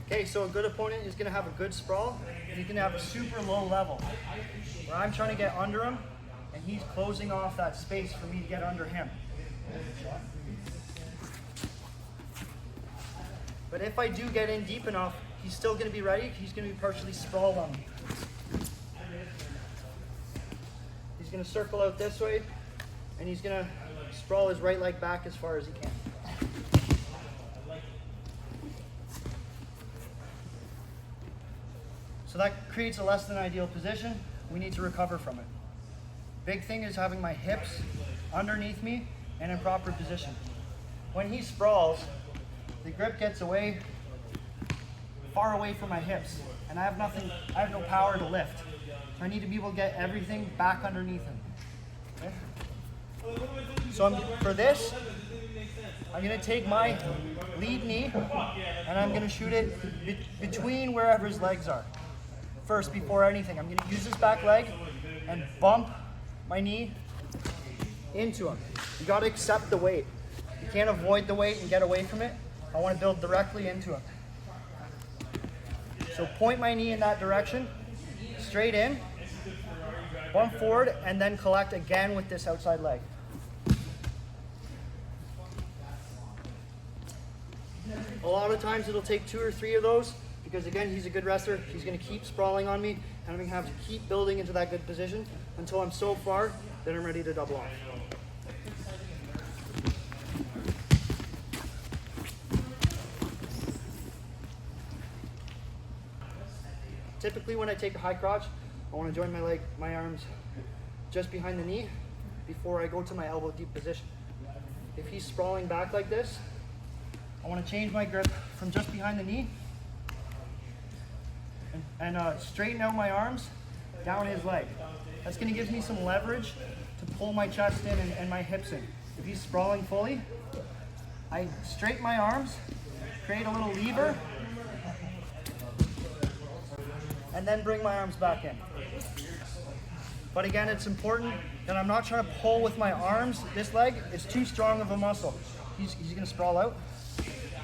Okay, so a good opponent is gonna have a good sprawl, and he's gonna have a super low level, where I'm trying to get under him, and he's closing off that space for me to get under him. But if I do get in deep enough, he's still gonna be ready. He's gonna be partially sprawled on me. He's gonna circle out this way, and he's gonna sprawl his right leg back as far as he can. So that creates a less than ideal position. We need to recover from it. Big thing is having my hips underneath me and in proper position. When he sprawls, the grip gets away, far away from my hips, and I have no power to lift. So I need to be able to get everything back underneath him. Okay? So for this, I'm gonna take my lead knee and I'm gonna shoot it between wherever his legs are. First, before anything, I'm gonna use this back leg and bump my knee into him. You gotta accept the weight. You can't avoid the weight and get away from it. I wanna build directly into him. So point my knee in that direction, straight in, bump forward, and then collect again with this outside leg. A lot of times it'll take 2 or 3 of those, because again, he's a good wrestler. He's gonna keep sprawling on me, and I'm gonna have to keep building into that good position until I'm so far that I'm ready to double off. Typically when I take a high crotch, I wanna join my arms just behind the knee before I go to my elbow deep position. If he's sprawling back like this, I want to change my grip from just behind the knee and straighten out my arms down his leg. That's going to give me some leverage to pull my chest in and my hips in. If he's sprawling fully, I straighten my arms, create a little lever, and then bring my arms back in. But again, it's important that I'm not trying to pull with my arms. This leg is too strong of a muscle. He's going to sprawl out.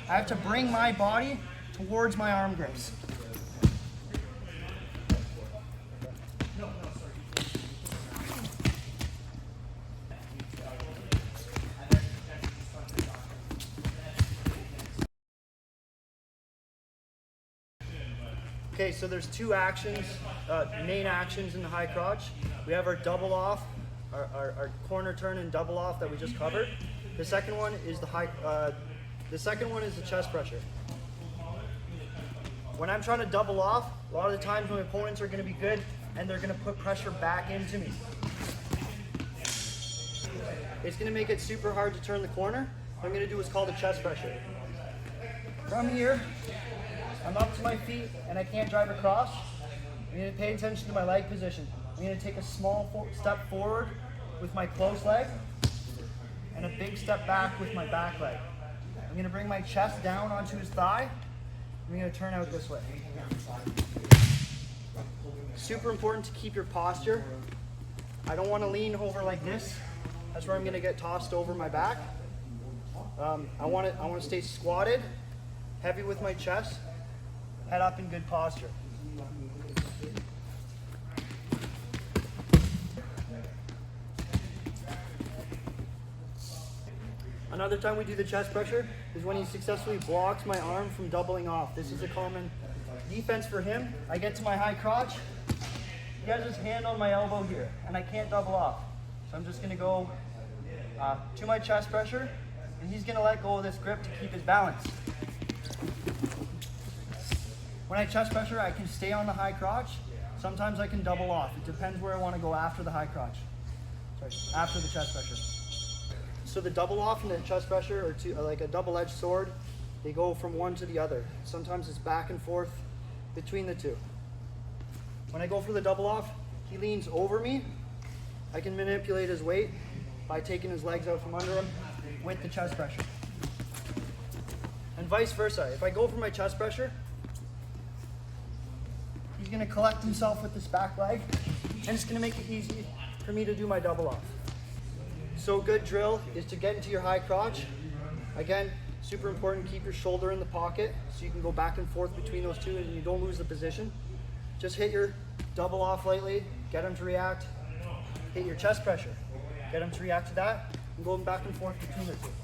I have to bring my body towards my arm grips. Okay, so there's 2 actions, main actions in the high crotch. We have our double off, our corner turn and double off that we just covered. The second one is the chest pressure. When I'm trying to double off, a lot of the times my opponents are going to be good and they're going to put pressure back into me. It's going to make it super hard to turn the corner. What I'm going to do is called a chest pressure. From here, I'm up to my feet and I can't drive across. I'm going to pay attention to my leg position. I'm going to take a small step forward with my close leg and a big step back with my back leg. I'm going to bring my chest down onto his thigh. I'm going to turn out this way. Super important to keep your posture. I don't want to lean over like this. That's where I'm going to get tossed over my back. I want to stay squatted, heavy with my chest, head up in good posture. Another time we do the chest pressure is when he successfully blocks my arm from doubling off. This is a common defense for him. I get to my high crotch, he has his hand on my elbow here, and I can't double off. So I'm just gonna go to my chest pressure, and he's gonna let go of this grip to keep his balance. When I chest pressure, I can stay on the high crotch. Sometimes I can double off. It depends where I wanna go after the high crotch. Sorry, after the chest pressure. So the double off and the chest pressure are like a double-edged sword. They go from one to the other. Sometimes it's back and forth between the two. When I go for the double off, he leans over me. I can manipulate his weight by taking his legs out from under him with the chest pressure. And vice versa. If I go for my chest pressure, he's gonna collect himself with this back leg, and it's gonna make it easy for me to do my double off. So a good drill is to get into your high crotch. Again, Super important, keep your shoulder in the pocket so you can go back and forth between those two and you don't lose the position. Just hit your double off lightly, get him to react. Hit your chest pressure, get him to react to that, and going back and forth between the two.